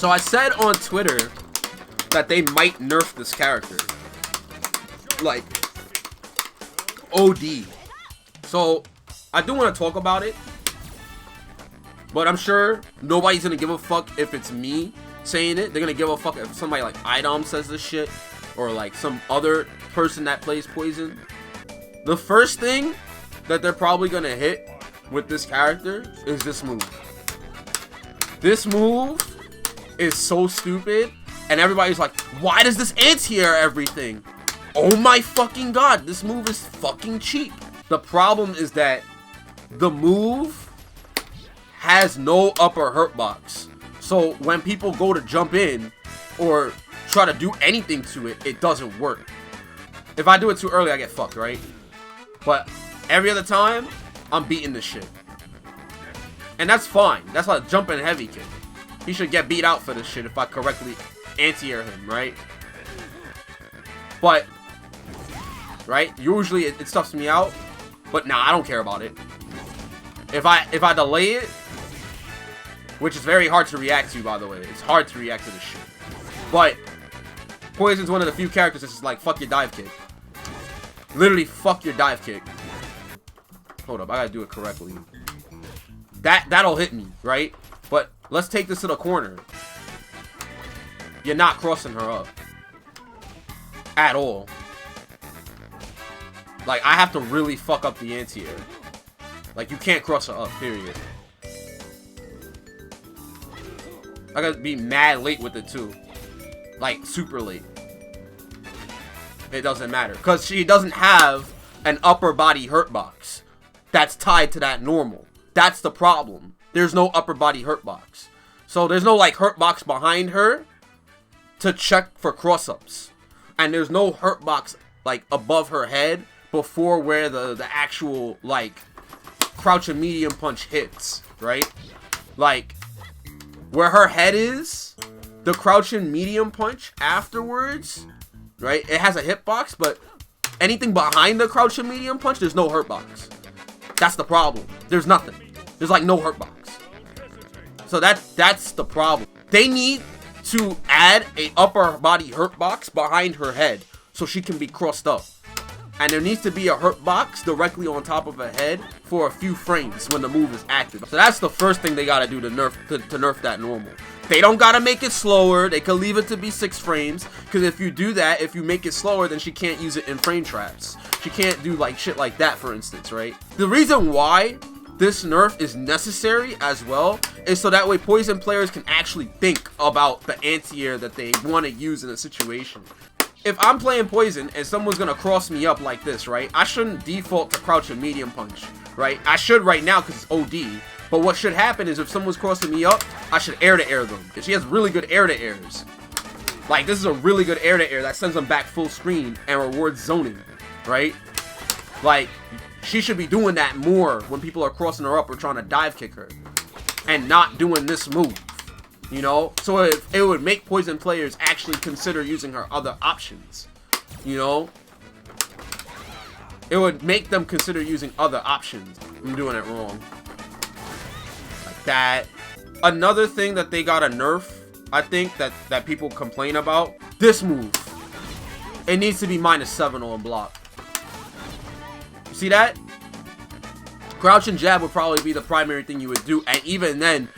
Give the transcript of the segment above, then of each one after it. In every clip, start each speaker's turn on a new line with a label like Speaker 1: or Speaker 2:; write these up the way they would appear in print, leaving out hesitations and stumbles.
Speaker 1: So I said on Twitter that they might nerf this character. Like, OD. So, I do want to talk about it. But I'm sure nobody's going to give a fuck if it's me saying it. They're going to give a fuck if somebody like Idom says this shit. Or like some other person that plays Poison. The first thing that they're probably going to hit with this character is this move. This move is so stupid. And everybody's like, why does this anti-air everything? Oh my fucking god, this move is fucking cheap. The problem is that the move has no upper hurt box. So when people go to jump in or try to do anything to it, it doesn't work. If I do it too early, I get fucked, right? But every other time, I'm beating this shit. And that's fine. That's like a jumping heavy kick. He should get beat out for this shit if I correctly anti-air him, right? But, right? Usually it stuffs me out. But nah, I don't care about it. If I delay it, which is very hard to react to, by the way. It's hard to react to this shit. But Poison's one of the few characters that's just like, fuck your dive kick. Literally, fuck your dive kick. Hold up, I gotta do it correctly. That'll hit me, right? But let's take this to the corner. You're not crossing her up. At all. Like, I have to really fuck up the anti-air. Like, you can't cross her up, period. I gotta be mad late with it, too. Like, super late. It doesn't matter. Because she doesn't have an upper body hurt box that's tied to that normal. That's the problem. There's no upper body hurt box. So, there's no, like, hurt box behind her to check for cross-ups. And there's no hurt box, like, above her head before where the actual, like, crouch and medium punch hits, right? Like, where her head is, the crouch and medium punch afterwards, right? It has a hitbox, but anything behind the crouch and medium punch, there's no hurt box. That's the problem. There's nothing. There's like no hurt box. So that's the problem. They need to add a upper body hurt box behind her head so she can be crossed up. And there needs to be a hurt box directly on top of her head for a few frames when the move is active. So that's the first thing they gotta do to nerf that normal. They don't gotta make it slower. They could leave it to be 6 frames. Because if you do that, if you make it slower, then she can't use it in frame traps. She can't do like shit like that, for instance, right? The reason why this nerf is necessary as well is so that way Poison players can actually think about the anti-air that they want to use in a situation. If I'm playing Poison and someone's gonna cross me up like this, right? I shouldn't default to crouch and medium punch, right? I should right now because it's OD. But what should happen is if someone's crossing me up, I should air-to-air them. Because she has really good air-to-airs. Like, this is a really good air-to-air that sends them back full screen and rewards zoning, right? Like, she should be doing that more when people are crossing her up or trying to dive kick her. And not doing this move. You know, so it would make Poison players actually consider using her other options. You know, it would make them consider using other options. I'm doing it wrong. Like that. Another thing that they gotta nerf, I think, that people complain about. This move. It needs to be -7 on block. You see that? Crouch and jab would probably be the primary thing you would do. And even then,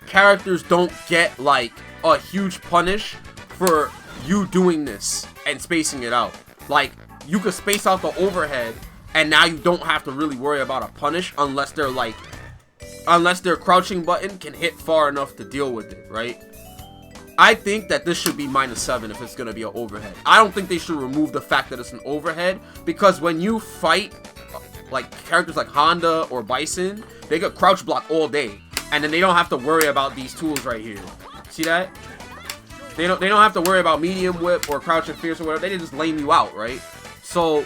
Speaker 1: characters don't get like a huge punish for you doing this and spacing it out. Like, you could space out the overhead and now you don't have to really worry about a punish unless they're like, unless their crouching button can hit far enough to deal with it, right? I think that this should be -7 if it's gonna be an overhead. I don't think they should remove the fact that it's an overhead, because when you fight like characters like Honda or Bison, they got crouch block all day. And then they don't have to worry about these tools right here. See that? They don't have to worry about medium whip or crouch and fierce or whatever. They just lame you out, right? So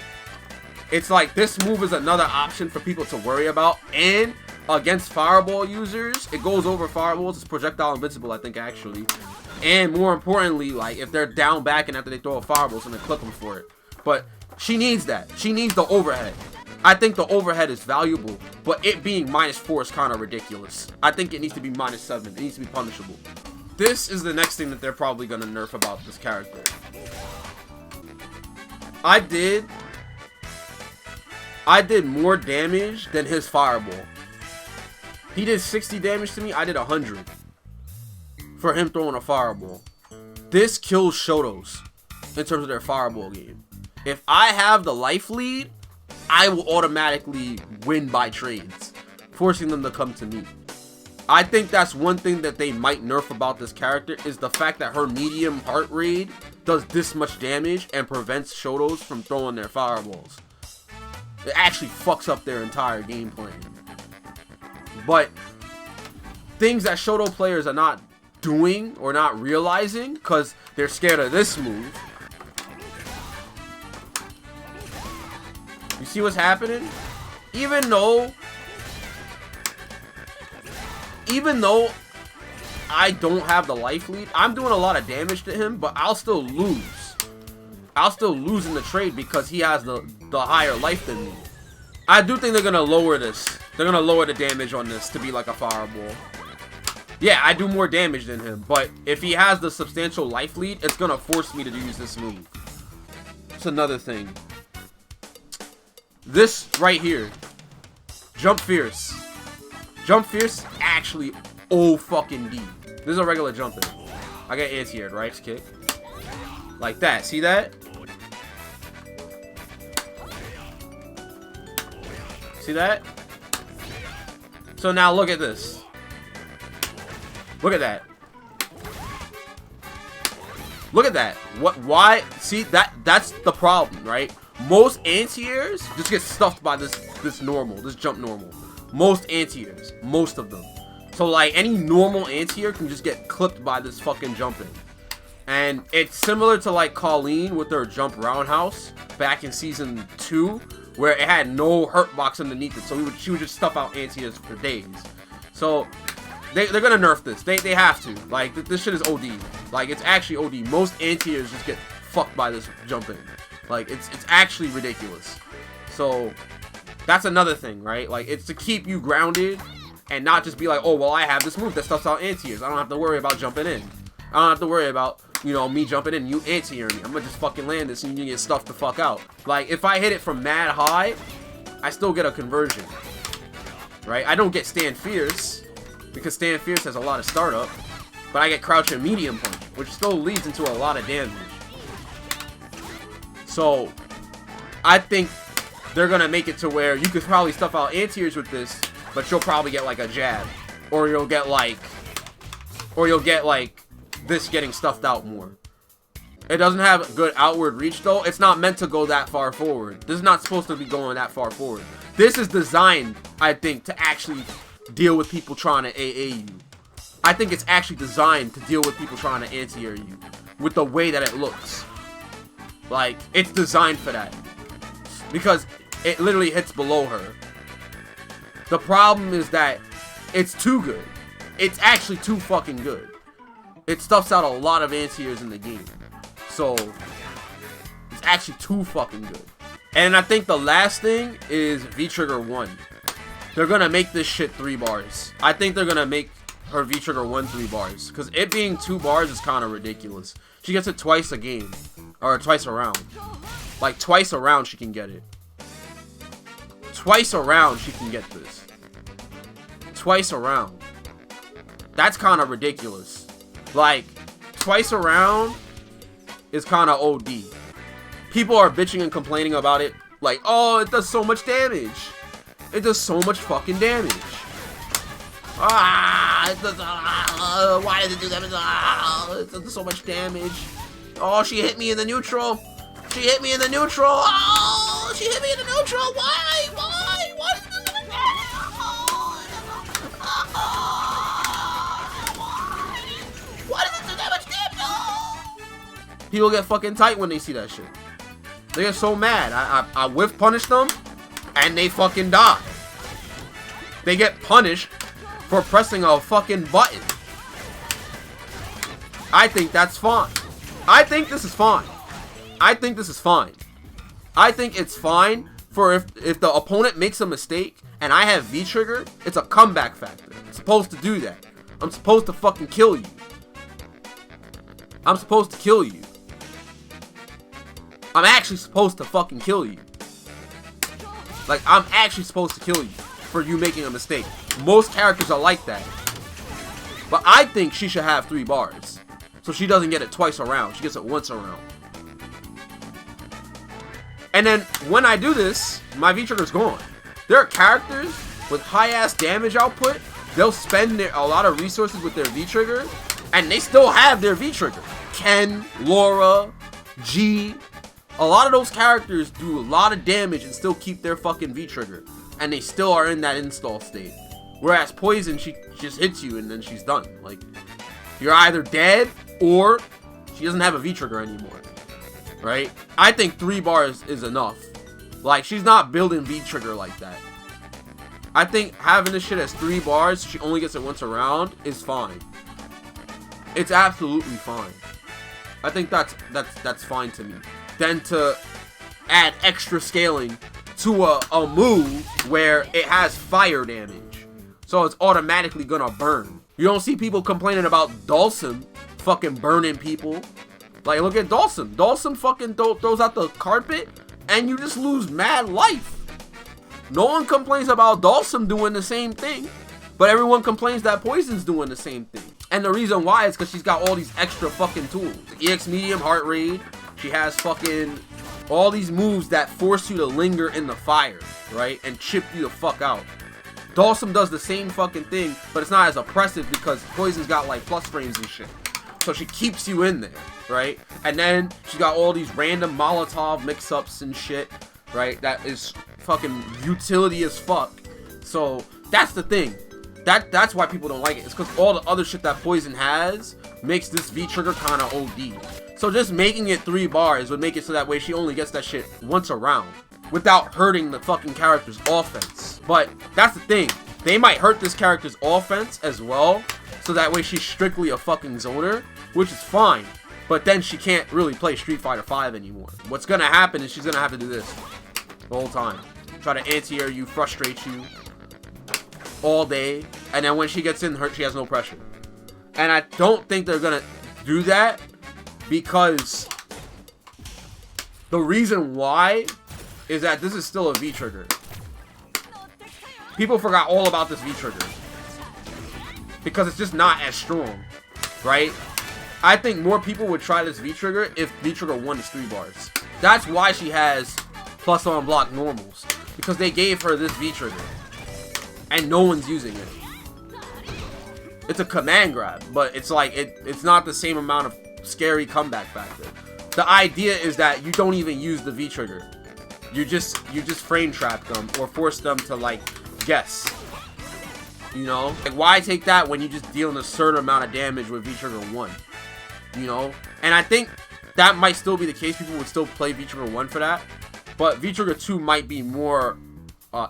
Speaker 1: it's like this move is another option for people to worry about. And against fireball users, it goes over fireballs. It's projectile invincible, I think, actually. And more importantly, like if they're down back and after they throw a fireball, it's gonna clip them for it. But she needs that. She needs the overhead. I think the overhead is valuable, but it being -4 is kind of ridiculous. I think it needs to be -7. It needs to be punishable. this is the next thing that they're probably gonna nerf about this character. I did more damage than his fireball. He did 60 damage to me, I did 100. For him throwing a fireball. This kills Shotos in terms of their fireball game. If I have the life lead, I will automatically win by trades, forcing them to come to me. I think that's one thing that they might nerf about this character, is the fact that her medium heart rate does this much damage and prevents Shotos from throwing their fireballs. It actually fucks up their entire game plan. But things that Shoto players are not doing or not realizing because they're scared of this move. You see what's happening? Even though I don't have the life lead, I'm doing a lot of damage to him, but I'll still lose. I'll still lose in the trade because he has the higher life than me. I do think they're gonna lower this. They're gonna lower the damage on this to be like a fireball. Yeah, I do more damage than him, but if he has the substantial life lead, it's gonna force me to use this move. It's another thing. This right here, Jump Fierce. Jump Fierce actually fucking-D. This is a regular jumping. I get anti-aired, right? Kick. Like that. See that? See that? So now look at this. Look at that. Look at that. What? Why? See, that's the problem, right? Most anti-airs just get stuffed by this jump normal. Most anti-airs, most of them. So like any normal anti-air can just get clipped by this fucking jumping. And it's similar to like Colleen with her jump roundhouse back in season 2, where it had no hurt box underneath it, so she would just stuff out anti-airs for days. So they're gonna nerf this. They have to. Like this shit is OD. Like it's actually OD. Most anti-airs just get fucked by this jumping. Like it's actually ridiculous. So that's another thing, right? Like it's to keep you grounded and not just be like, oh well, I have this move that stuffs out anti-airs. I don't have to worry about jumping in. I don't have to worry about, you know, me jumping in and you anti-airing me. I'm gonna just fucking land this and you get stuffed the fuck out. Like if I hit it from mad high, I still get a conversion. Right? I don't get Stand Fierce because Stand Fierce has a lot of startup, but I get Crouch and Medium Punch, which still leads into a lot of damage. So I think they're gonna make it to where you could probably stuff out anti-airs with this, but you'll probably get like a jab, or you'll get like this getting stuffed out more. It doesn't have good outward reach though. It's not meant to go that far forward. This is not supposed to be going that far forward. This is designed, I think, to actually deal with people trying to AA you. I think it's actually designed to deal with people trying to anti-air you with the way that it looks. Like, it's designed for that. Because it literally hits below her. The problem is that it's too good. It's actually too fucking good. It stuffs out a lot of anti-airs in the game. So, it's actually too fucking good. And I think the last thing is VTrigger 1. They're gonna make this shit 3 bars. I think they're gonna make her VTrigger 1 3 bars. Because it being 2 bars is kind of ridiculous. She gets it twice a game. Or twice a round. Like, twice a round she can get it. Twice a round she can get this. Twice a round. That's kind of ridiculous. Like, twice a round is kind of OD. People are bitching and complaining about it. Like, oh, it does so much damage. It does so much fucking damage. It does, why does it do that? It does so much damage. Oh, she hit me in the neutral. She hit me in the neutral. Oh, she hit me in the neutral. Why? Why? Why does it do why does it do that much damage? People get fucking tight when they see that shit. They get so mad. I whiff punish them, and they fucking die. They get punished for pressing a fucking button. I think that's fine. I think this is fine. I think this is fine. I think it's fine for if the opponent makes a mistake and I have VTrigger, it's a comeback factor. I'm supposed to do that. I'm supposed to fucking kill you. I'm supposed to kill you. I'm actually supposed to fucking kill you. Like, I'm actually supposed to kill you for you making a mistake. Most characters are like that. But I think she should have 3 bars. So she doesn't get it twice around. She gets it once around. And then when I do this, my V-Trigger's gone. There are characters with high-ass damage output. They'll spend a lot of resources with their V-Trigger, and they still have their V-Trigger. Ken, Laura, G. A lot of those characters do a lot of damage and still keep their fucking V-Trigger. And they still are in that install state. Whereas Poison, she just hits you and then she's done. Like, you're either dead or she doesn't have a V-Trigger anymore. Right? I think 3 bars is enough. Like, she's not building V-Trigger like that. I think having this shit as 3 bars, she only gets it once around, is fine. It's absolutely fine. I think that's fine to me. Then to add extra scaling to a move where it has fire damage. So it's automatically gonna burn. You don't see people complaining about Dawson fucking burning people. Like, look at Dawson. Dawson fucking throws out the carpet and you just lose mad life. No one complains about Dawson doing the same thing, but everyone complains that Poison's doing the same thing. And the reason why is because she's got all these extra fucking tools. EX medium, heart rate. She has fucking all these moves that force you to linger in the fire, right? And chip you the fuck out. Dawson does the same fucking thing, but it's not as oppressive because Poison's got like plus frames and shit. So she keeps you in there, right? And then she's got all these random Molotov mix-ups and shit, right? That is fucking utility as fuck. So that's the thing. That's why people don't like it. It's because all the other shit that Poison has makes this V-Trigger kind of OD. So just making it 3 bars would make it so that way she only gets that shit once around without hurting the fucking character's offense. But that's the thing. They might hurt this character's offense as well, so that way she's strictly a fucking zoner, which is fine. But then she can't really play Street Fighter V anymore. What's gonna happen is she's gonna have to do this the whole time. Try to anti-air you, frustrate you all day, and then when she gets in hurt, she has no pressure. And I don't think they're gonna do that because the reason why is that this is still a V-Trigger. People forgot all about this V-Trigger because it's just not as strong, right? I think more people would try this V-Trigger if V-Trigger 1 is 3 bars. That's why she has plus on block normals, because they gave her this V-Trigger and no one's using it. It's a command grab, but it's like it's not the same amount of scary comeback factor. The idea is that you don't even use the V-Trigger. You just frame trap them or force them to like guess. You know? Like, why take that when you just deal a certain amount of damage with V-Trigger 1? You know? And I think that might still be the case. People would still play V-Trigger 1 for that. But V-Trigger 2 might be more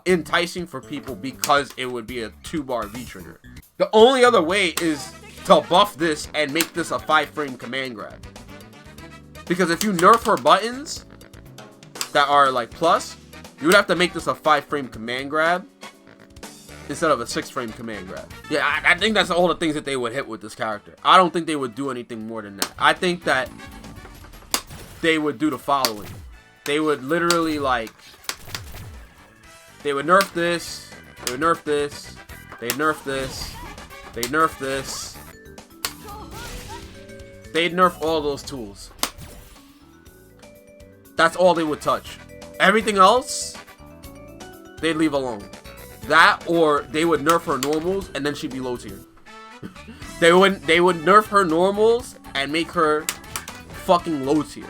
Speaker 1: enticing for people because it would be a 2-bar V-Trigger. The only other way is to buff this and make this a 5-frame command grab. Because if you nerf her buttons that are like plus, you would have to make this a 5-frame command grab instead of a 6-frame command grab. Yeah, I think that's all the things that they would hit with this character. I don't think they would do anything more than that. I think that they would do the following. They would literally like, they would nerf this, they would nerf this, they'd nerf this, they'd nerf this, they'd nerf all those tools. That's all they would touch. Everything else, they'd leave alone. That, or they would nerf her normals and then she'd be low tier. They would nerf her normals and make her fucking low tier.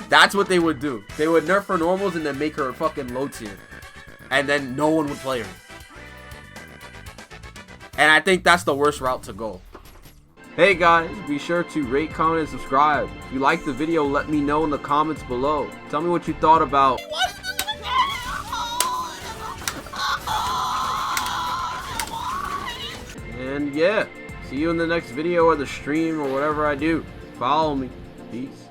Speaker 1: That's what they would do. They would nerf her normals and then make her fucking low tier. And then no one would play her. And I think that's the worst route to go. Hey guys, be sure to rate, comment, and subscribe. If you liked the video, let me know in the comments below. Tell me what you thought about. And yeah, see you in the next video or the stream or whatever I do. Follow me. Peace.